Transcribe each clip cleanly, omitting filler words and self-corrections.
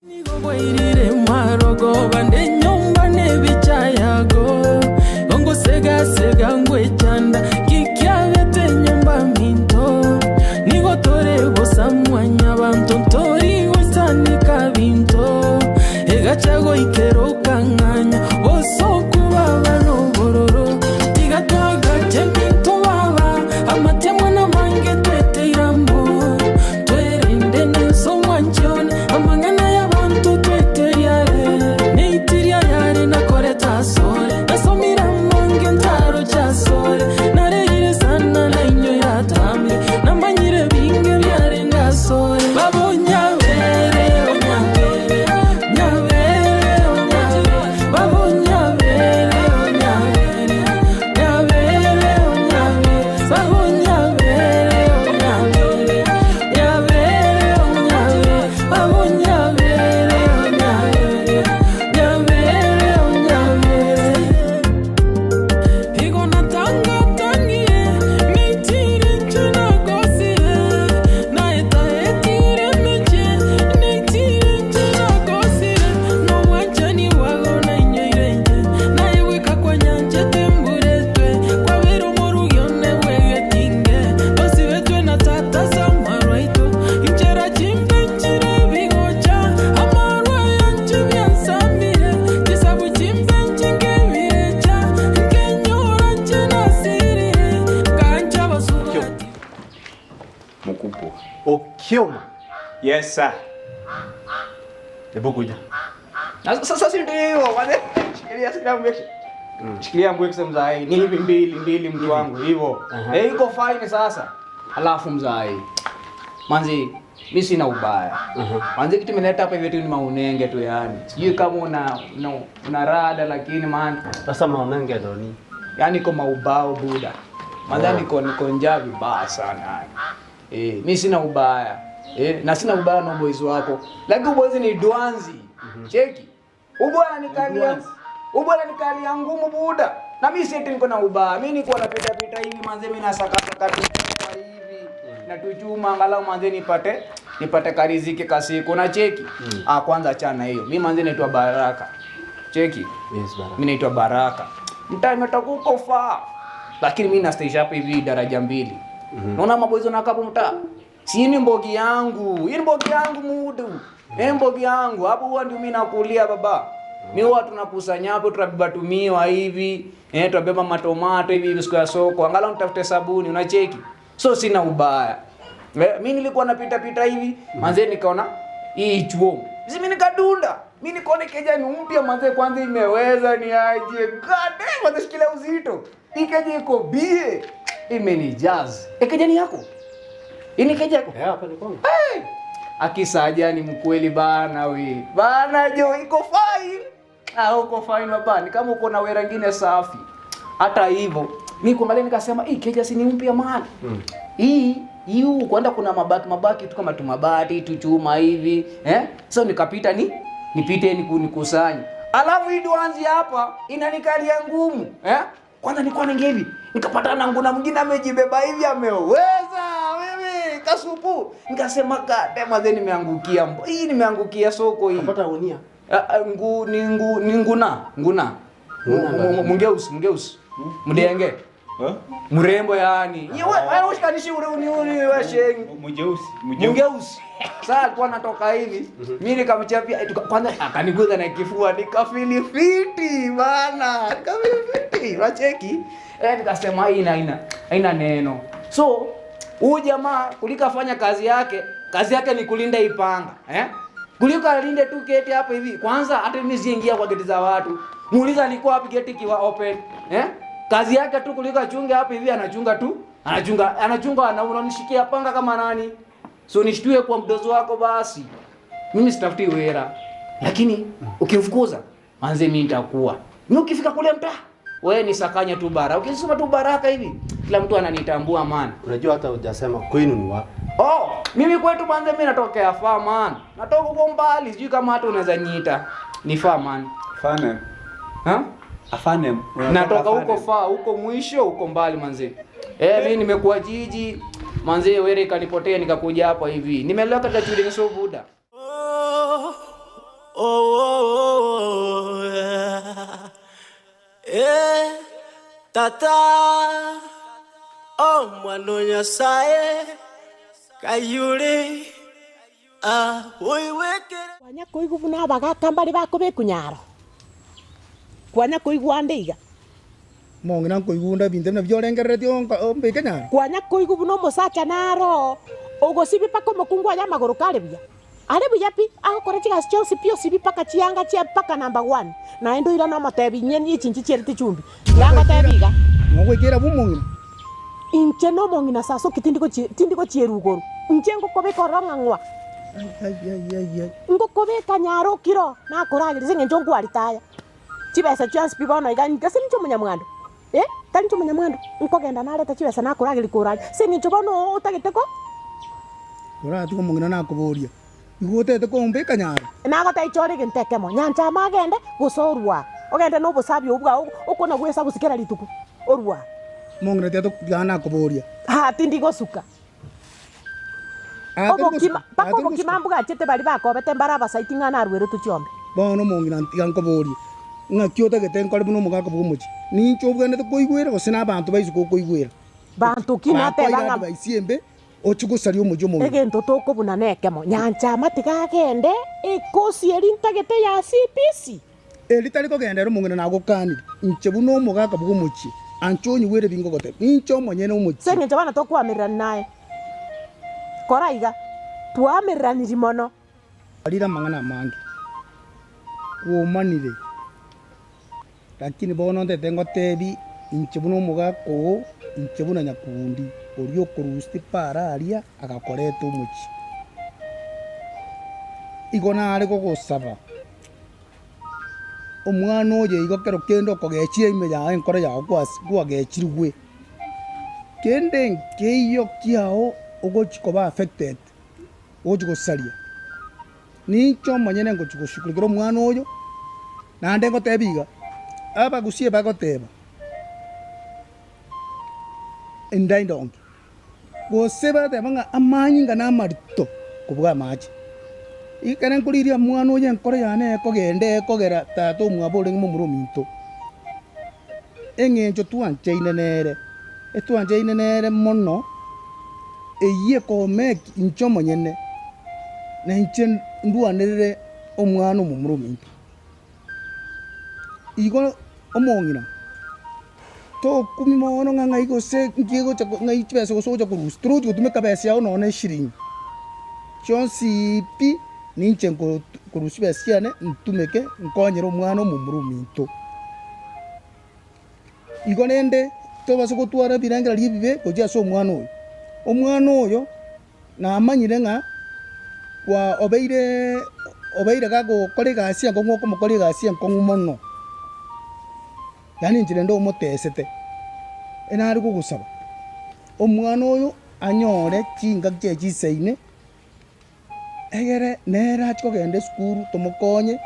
Nigobwairire marogo bande nyomba nebichayago Gongo sega sega ngwe chanda kikyabete nyomba minto Nigotore bosa mwanya bantontori wesani kabinto Egachago ikero kanganya boso kubaba no bororo Tigataga cheminto baba amatemwa na mange twete irambo Twerende neso mwanchone amangana Kioma. Yes sir. Hebu kuja. Sasa si ndio wale. Shikilia mbwekse mzai. Ni hivi mbili mtu wangu hivyo. Iko fine sasa. Alafu mzai. Manzi mimi sina ubaya. Manzi kitu imeleta hapa hivi tu ni maunenge tu yani. Sijui kama una rada lakini man. Sasa maunenge ndo ni. Yani kama ubao buda. Manzi niko njaa vibaya sana. Mimi sina ubaya. Na sina ubaya na boys wako. Lakini boys ni dwanzi. Cheki. Ubwana nikalia ngumu buda. Na mimi sisi niko na ubaya. Mimi niko napita hivi manze mimi nasaka tu hivi. Na tuchuma angalau manze nipate kariziki kasiku na cheki. Kwanza achana hiyo. Mimi manze naitwa Baraka. Cheki. Yes Baraka. Mimi naitwa Baraka. Mtaa imetoka faa. Lakini mimi na stage hapa hivi daraja 2. Naona maboizo na kapo mtaa. Si ni mbogi yangu. Hii mbogi yangu mudu. Mbogi yangu. Hapo huwa ndio mimi nakulia baba. Mimi huwa tunakusanya hapo tunabeba tumiwa hivi. Tunabeba matomato hivi siku ya soko. Angalau nitafute sabuni unacheki. So sina ubaya. Mimi nilikuwa napita hivi. Manze nikaona hii chuo. Mimi nikadunda. Mimi nikaona keja ni mpya manze kwanza imeweza ni aje. God damn manze shikilia uzito. Ikeje iko bie. Imenijaz. Keja yako? Ini keja yako? Hapa ni kwangu. Akisaja ni mkweli bana we. Bana jo iko fine. Uko fine baba. Ni kama uko na wera nyingine safi. Hata hivyo, mimi kuangalia nikasema, keja si ni mpya mahali. Hii kwenda kuna mabaki tu kama tumabati tu chuma hivi, So nikapita nipite nikusanye. Alafu hii dwanzi hapa inanikalia ngumu, Kwanza nilikuwa ninge hivi, nikapatana nguna mwingine amejibeba hivi ameweza wewe kasupu. Nikasema kadema then nimeangukia. Hii nimeangukia soko hii. Unapata unia. Nguna. Mungeusi. Mdenge. Mrembo yani. Wewe ushikanishi uni wewe shengi. Mungeusi. Sasa alikuwa anatoka hivi. Mimi nikamchapia kwanza akaniguza na kifua nikafili fiti bana. Wacheki. Nikasema haina neno. So, huyu jamaa kulikafanya kazi yake ni kulinda ipanga, Kuliko alinde tu geti hapa hivi. Kwanza hata mimi siingia kwa geti za watu. Muuliza alikuwa wapi geti kiwa open, Kazi yake tu kuliko achunge hapa hivi anachunga tu. Anachunga na unanishikia panga kama nani? So nishtue kwa mdozo wako basi. Mimi sitafuti wera. Lakini ukimfukuza manze mimi nitakuwa. Mimi ukifika kule mtaa wewe ni sakanya tu bara. Ukisema tu Baraka hivi kila mtu ananitambua man. Unajua hata hujasema kwenu ni wapi? Mimi kwetu manze mimi natokea far man. Natoka huko mbali, sijui kama hata unaweza niita. Ni far man. Fane. Afane. Natoka huko far, huko mwisho, huko mbali manze. Mimi nimekuwa jiji. Manze wewe kanipotea nikakuja hapa hivi. Nimeleka katika chule so buda. oh, tata oh mwana Nyasaye kayure oiwekere kwanya kuigu na bagaka mbali bako bekunyaro kwanya kuigu andeiga mongi na kuigunda binte na vyorengerete ombe kenyara kwanya kuigu no musacha naro ogosibi pako mukungwa ya magoro kale bia ale bia pi akore chiga chose pio sibi paka chianga chia paka number 1 na endo ira no matebi nyenye chinchi cherite chumbi yanga tebiga mogwekera bumongi inche no mongi na saso kitindiko chierugoro inche ngokobe koronga ngwa ay ngokobe kanyaro kiro na koragire singe njongu alitaya chibesa chance bibono igani kasincho munyamwando tancho munyamwando nkogenda nareta chibesa na koragire koraje singe nchobono utagiteko ora tu mongi na kuboria igotete kombe kanyara na gota ichore gentekemo nyanja magende gusorwa ogende no busabi ubwa ukona gwesa gusikera lituku orwa mongi na teto gana kuboria ha tindi gosuka Pako kimambuga chete bali bako bete mbaraba saitinga na rwero tuchombe bono mongi na ntiga kuboria ngakiota getenkore buno mugaka bumuchi nincho bwende kuigwera gosina abantu baizu kuigwera bantu kinate banga baisiembe ochugusari umujo mongi egento tokobuna nekemo nyanja matiga gende ikosi erintagete ya CPC elitari kogendera mongi na gukani nche buno mugaka bumuchi anchonyi were bingogote nincho monyene umuchi senge jabana tokwamirira naye koraiga tuamirraniri mono alira mangana mangi womanire lakini bono ndete ngotebi inchebuno mugako inchebuna nyakundi orio kurusti para aria agakoreta umuchi igona ari gugusaba omwana oye igokero kendo kogechire ime ya enkora ya gwagechirwe kende nkeyo kiao ogochikoba affected ogochigosaria nicho manyene ngochigoshukurikira omwana oyo nande ngotebiga abagusie bagoteba endaindongi goseba tebanga amanyinga na marito kubwa maji ikane nkuriria mwana oyo enkoro yane kogende kogera tata omwabore ng'omurominto eng'encho twanche inenere mono eye komeki incho monyene na inche ndwanirire omwana omumurominto igo omong'ina tokumi mono ng'ang'a igose nkigocha ng'ai chibesa gosogocha kurusi turuti gotumeka besa yao none shiringi chionsipi ninche nkorusi besa yane ntumeke nkonyera omwana omumurominto igo nende tobasa gotwara birangera ribibe gocha ase omwana oyo namanyire ng'a obeire gagokora egasi enko ng'oko mokora egasi enkong'u mono yani inchire ndo omotesete enari gogosaba omwana oyo anyore chingaki chie chisaine egere nere achikogenda esukuru tomokonye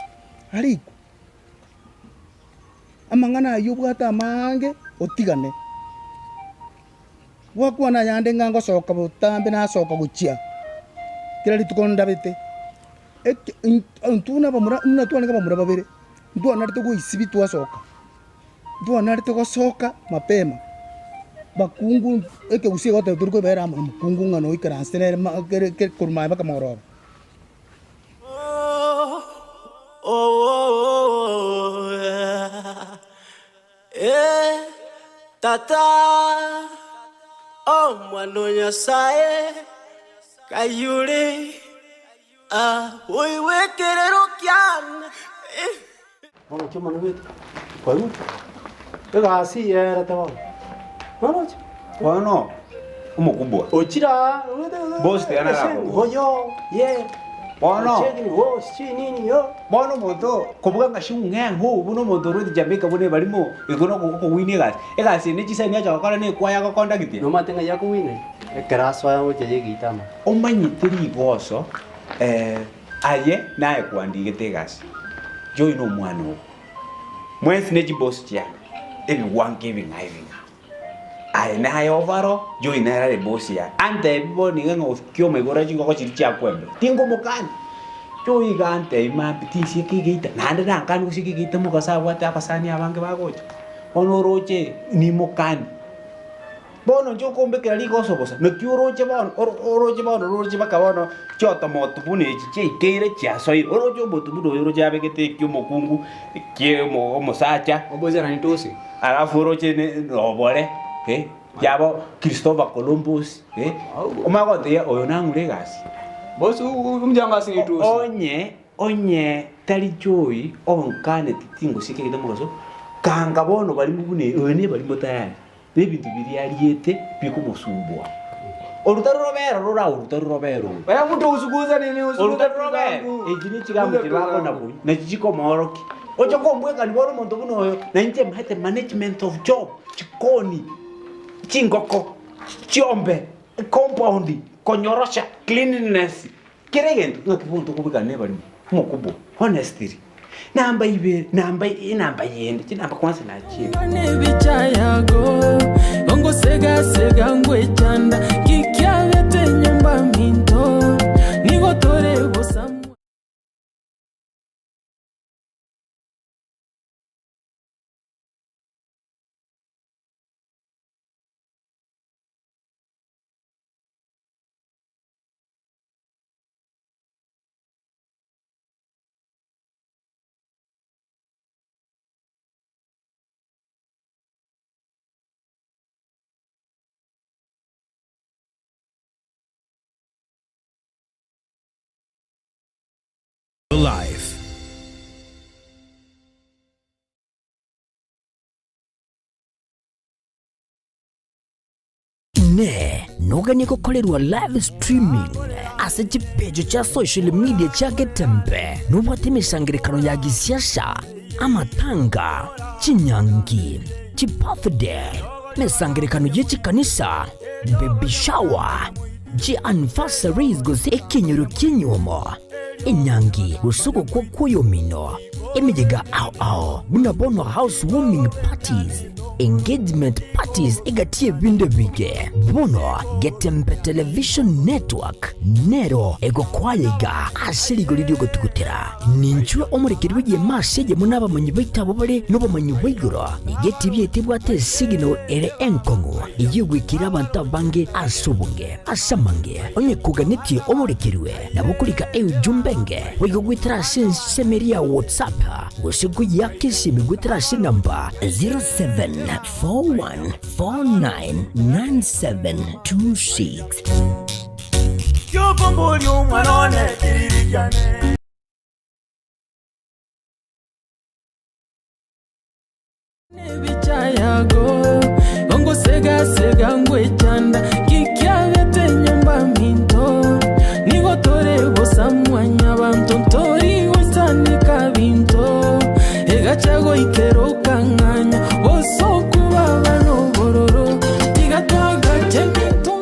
arikwa amang'ana ayo obwate amange otigane gwakwana yande ng'a ngosoka botambe nasoka gochia kera rituko ndabete ntuna bamura muna twanega bamura babere ntwanarite goisibi twasoka ntwanarite gosoka mapema bakungu ekegusie gote turiko bera mukungu ng'ano ikaransenere kurumaya bakamoroba tata oh mwana Nyasaye kayure oiwekerero kiana Ono chuma nwetu. Kwa hiyo egasi yerete wao. Manoche. Bono umukubwa. Ochira. Boss te ana gabo. Hoyo, ye. Bono. Cheki wo, chi nini yo. Bono moto kubuga ngashunga ngo buno moto rudi Jamaica bune barimo igono ko wini gas. Egasi ni chisa ni acha kala ni kwaya ko konda kiti. No matenga ya kuwine. Ekaraso ya wote ye gitama. Omanyitiri goso aye naye kwandigete gas. Joy no mwano. Mwezi neji boss tia. Ebi one giving hiving. Aye naye ovaro joy naye boss ya. Ante bibo ni ngo kyo megora jingo ko chiri cha kwembe. Tingo mokani. Joy gante ima pitisi kigita. Nande dan kan usi kigita mo kasawa ta pasani abange bagocho. Onoroche ni mokani. Bono jo kombe kali goso bosa. Me kyoroche bon oroche bakabono. Chota moto bune che keire cha soi orojo moto budo oroje abegete kyo mokungu kye mo sacha. Oboza na nitosi. Alafu oroche ne robore. Yabo Christopher Columbus. Omagote ya oyonangure gasi. Boss umjanga singitusi. Onye tali joy onkane titingo sike kidamugaso. Kanga bono bali mubune one bali motayari. Bintu biriariete biko musumbwa. Orutaro Robero. Baya mtu usuguza nini usuguza? Orutaro Robero. Ejini chigamu chirako na bui. Na chichiko moroki. Ojo kombweka ni boro muntu buno oyo. Na nje mahete management of job. Chikoni. Chingoko. Chiombe. Compound. Konyorosha. Cleanliness. Kiregentu. Ngakipuntu kubika nebali. Mukubo. Honestly. Namba yende. Chinamba kwanza na chini. Nebichayago Ongo sega ngwe chanda Kikiavete nyumba minto Nigotore bosamu Life. Ne noganye gukorerwa live streaming ase chipejo cha social media chake tempe nubwate imishangirikano ya gisiasha amatanga chinyangi chibirthday misangirikano y'ichikanisa baby shower anniversaries gose ekinyoro kinyomo inyangi usuko kwa kuyomino imijega ao bunabono housewarming parties engagement parties igatie binde bige bono Getempe television network nero ego kwayega ashirigo lidio gotugutera ninchwe omurikirwe ye masege munaba manyi baitabo bare no bamanyi baigoro igeti byete bwate signal ere enkongo iyigwikira abantu bange asubunge asamange onye kuganitie omurikirwe nabukulika jumbenge wego gwitira semeria WhatsApp wosigu yakisi migwitira namba 0741499726 Yo bomboli umwanone kiririjane Nebichayago Ongo sega ngwe chanda Kikiavete nyumba minto Nigotore bosamu anyabantontori Wasanika binto Egachago ikero kanganya Osoku babano bororo Tigatwaga chemito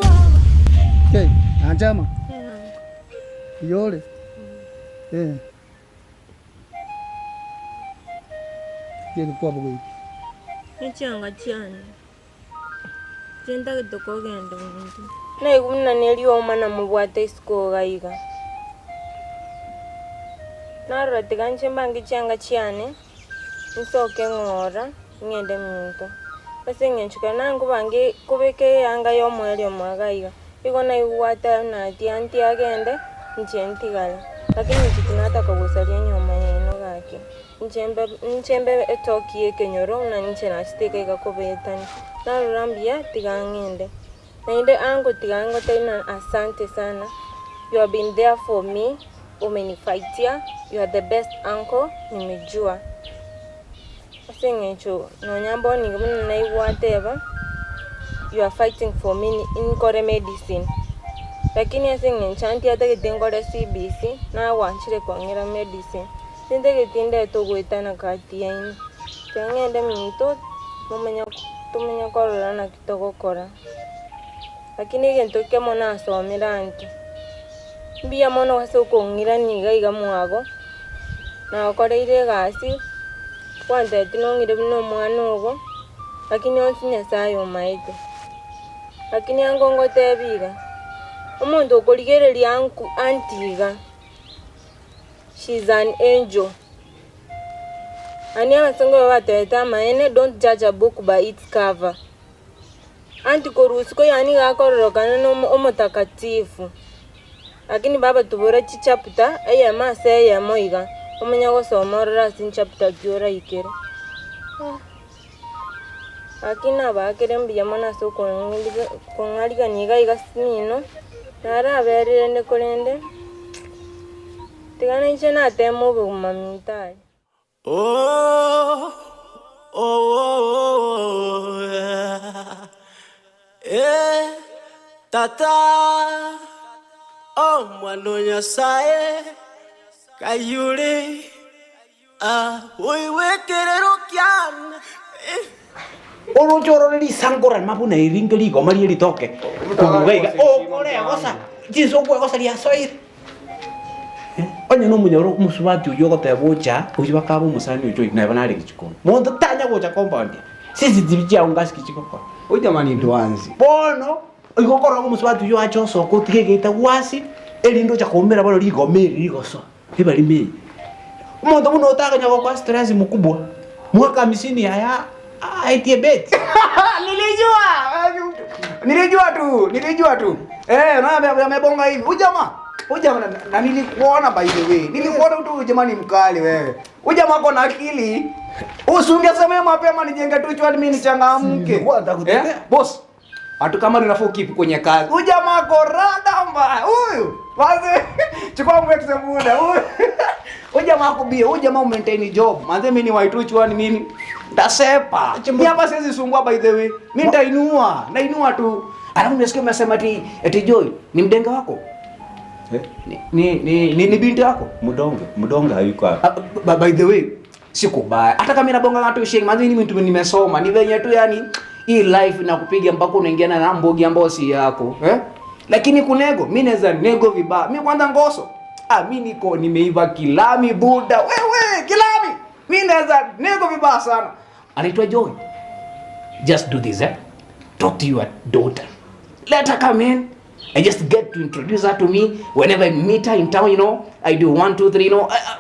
Okay, anjama. Yole. Tiene kwa bugo. Nichanga cyane. Genda gitokogenda umuntu. Naye kumna neliyo omana mubwate isiko gayiga. Naro tiganje mbangi cyanga cyane. Nsoke ngora ngende muntu. Base ngenchuka nangu bangi kubeke yanga yo mweli omwagayiga. Iko na iwata na tianti agende nchentigala. Lakini kitunata kugusalia nyoma yeno gake. Nchembe etoki ekenyoro na nche na steke gakobetani. Narurambia tigangende. Nainde ango tigango tena asante sana. You have been there for me. Umenifightia. You are the best uncle nimejua. Asengecho no nyambo ni gumuna na iwateba. You are fighting for me in kore medicine. Lakini asengenchanti ata kitengore CBC na wanchire kongera medicine. Sinte kitinde togwetana kati yaini. Tengende minto tumenya korora na kitogokora. Lakini gento kemona asomera anti. Mbia mono wase ukongira niga iga mwago. Na okoreire gasi. Kwante tinongire bino mwana ogo. Lakini onsinya sayo maite. Lakini angongo tebiga. Omuntu okoligereria antiga. she's an angel. Ania masango wateta maene don't judge a book by its cover. Anti korusko yani gakororokana no omutakatifu. Lakini baba tubura chi chapter aya mase ya moiga. Omenya gosomorera sin chapter gyora ikere. Akina bakere mbiyamana so kongalika niga igasino. Nara berire ne kolende. Tigana iche na temo bumamintai. Oh, yeah. Tata, oh, mwano nyasaye, kayuri, uiwekerero kian. Oro choro li sangora mapuna iringeli gomari litoke. Kugaiga, oh, kore gosa. Jiso kwe gosa li asoir. Onye no munyoro musubati uyogo tebocha, ujiba kabo musani ujo na bana ri chikono. Mondo tanya bocha compound. Sisi dibija ungasi kichikoko. Oja mani ndoanzi. Bono, igokora ko musubati uyo acho soko tigegeta wasi, elindo cha komera balo ligomeri ligoso. Hiba limi. Mondo muno otaka nyako kwa stress mkubwa. Mwaka 50 haya aitie bet. Nilijua tu. Na amebonga hivi. Ujama na nilikuona by the way. Nilikuona tu jamani mkali wewe. Ujama ako na akili. Usungesema mapema nijenge tu chwani mimi nichangamke. Boss. Hatu kama ninafaa kipi kwenye kazi. Ujama ako rada mbaya. Huyu. Wazi. Chukua mwexe muda. Huyu. Ujama ako bia. Ujama maintain job. Manze mimi ni waitu chwani mimi. Ndasepa. Mimi hapa siwezi sungua by the way. Mimi nainua tu. Alafu nimesikia umesema eti Joy ni mdenga wako. Ni binti yako? Mudonga hayuko hapa. By the way, siko baya. Hata kama ninabonga watu sheng, manzi mimi mtu nimesoma. Ni venye tu yani hii life inakupiga mpaka unaingia na mbogi ambao si yako, Lakini kunego, mimi naweza nego vibaya. Mimi kwanza ngoso. Mimi nimeiva kilami buda. Wewe, kilami. Mimi naweza nego vibaya sana. Anaitwa Joy. Just do this, Talk to your daughter. Let her come in. I just get to introduce her to me whenever I meet her in town, I do 1, 2, 3,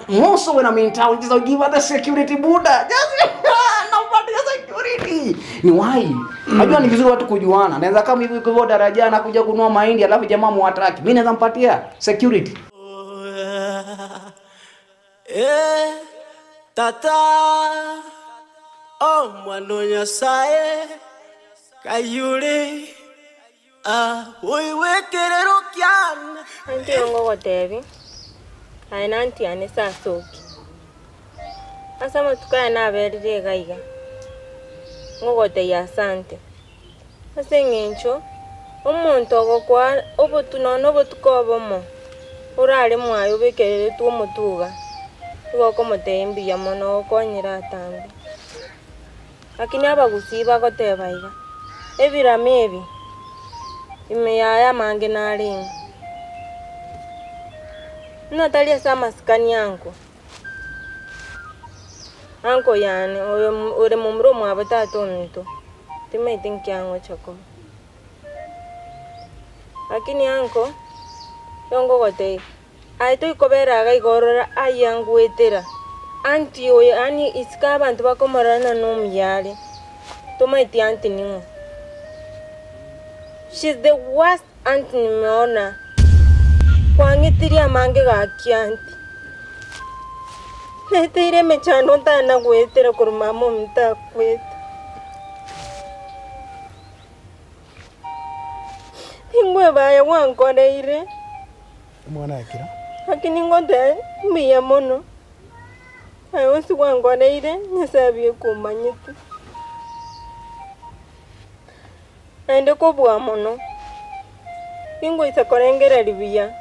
more so when I'm in town, just I'll give her the security Buddha. Just nobody security. Ni why? Najua ni vizuri watu kujuana. Naweza kama hivi kwa daraja na kuja kununua mahindi alafu jamaa muatraki. Mimi naweza mpatia security. Tata, oh, mwano nyasaye, kayuri. Uiwekerero kian. Anti ongo gotebi. Aina anti ane sa soki. Asa matuka na berire gaiga. Ngo gote ya sante. Ase ngencho. Omuntu ogokwa obotunono botukobomo. Urare mwayo bekerere tu omutuga. Igoko motembi ya mono okonyira atambi. Lakini abagusiba goteba iga. Ebirame ebi. Imeyaya mange na ring. Natalia sama skani yanko. Anko yani ore mumro mwabata tonto. Time think yango chako. Lakini anko yongo gote. Aito ikobera ga igorora ayangu etera. Anti oye ani iska bantu bakomorana no myale. Tomaiti anti ningo. She's the worst aunt nimeona. Kwangitiria mange ga kianti. Netire mechano tana gwetera kurumamo mtakweta. Ingwe baya wankoreire. Mwana akira. Lakini ngote mbiya mono. Ayo si wankoreire nyasabiye kumanyiti. Ende kubwa mono. Ingwe isakorengera libiya.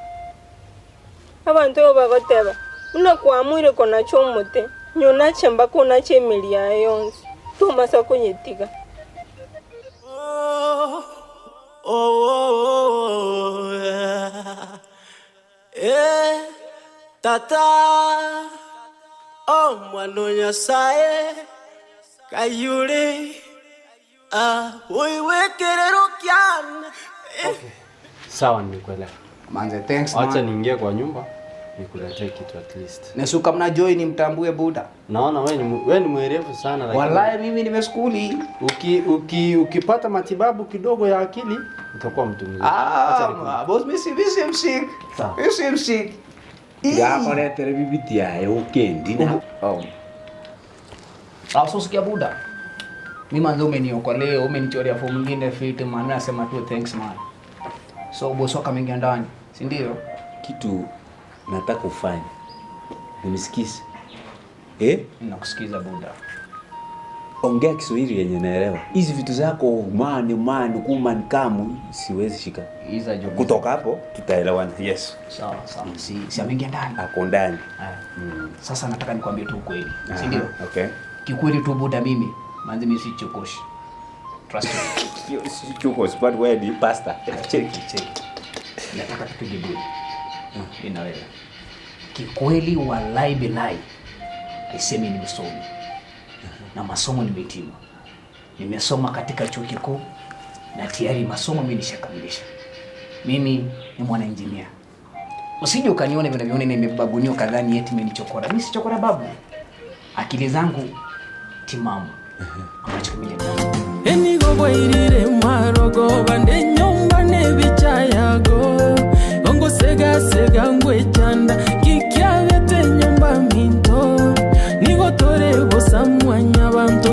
Abantu bagoteba. Unakwamwire kona chomote. Nyona chamba kona chemilia yonse. Tomasa kunyetiga. Tata, oh, mwano nyasaye, kayuri, uiwekerero kian. Sawa, nimekuelewa. Manze, thanks man. Acha niingie kwa nyumba. nikuletee kitu at least. Nesuka mna join mtambue buda. Naona wewe ni mwerevu sana lakini. Wallahi mimi nimeskuli. Ukipata matibabu kidogo ya akili utakuwa mtu mzuri. Boss misi msik. Misi msik. Ya kone tere bibiti ya ukendi na. Sikia buda. Mimi manzo umeniokolea, umenichorea fomu nyingine fit man, mimi nasema tu thanks man. So boss wako ameingia ndani, si ndio? Kitu nataka ufanye. Unisikize. Nakusikiza buda. Ongea Kiswahili yenye naelewa. Hizi vitu zako man kuman kamu siwezi shika. Hizo job. Kutoka hapo tutaelewana. Yes. Sawa. Si ameingia ndani. Ako ndani. Sasa nataka nikwambie tu ukweli. Si ndio? Okay. Kikweli tu buda mimi, manzi mimi si chokoshi. Trust me. Si chokoshi, but where the pasta? Check. Nataka tupige bodi. Ina wewe. Kikweli wallahi billahi. Aisemi nimesoma. Na masomo nimehitimu. Nimesoma katika chuo kikuu na tayari masomo mimi nishakamilisha. Mimi ni mwana engineer. Usije ukanione vile nimebabunio kadhani eti mimi nichokora. Mimi sichokora babu. Akili zangu timamu. Ambacho mimi enigo boirire marogo bande nyomba nebichayago ongo sega ngwe chanda kikyabete nyomba minto nigo tore bosamwanya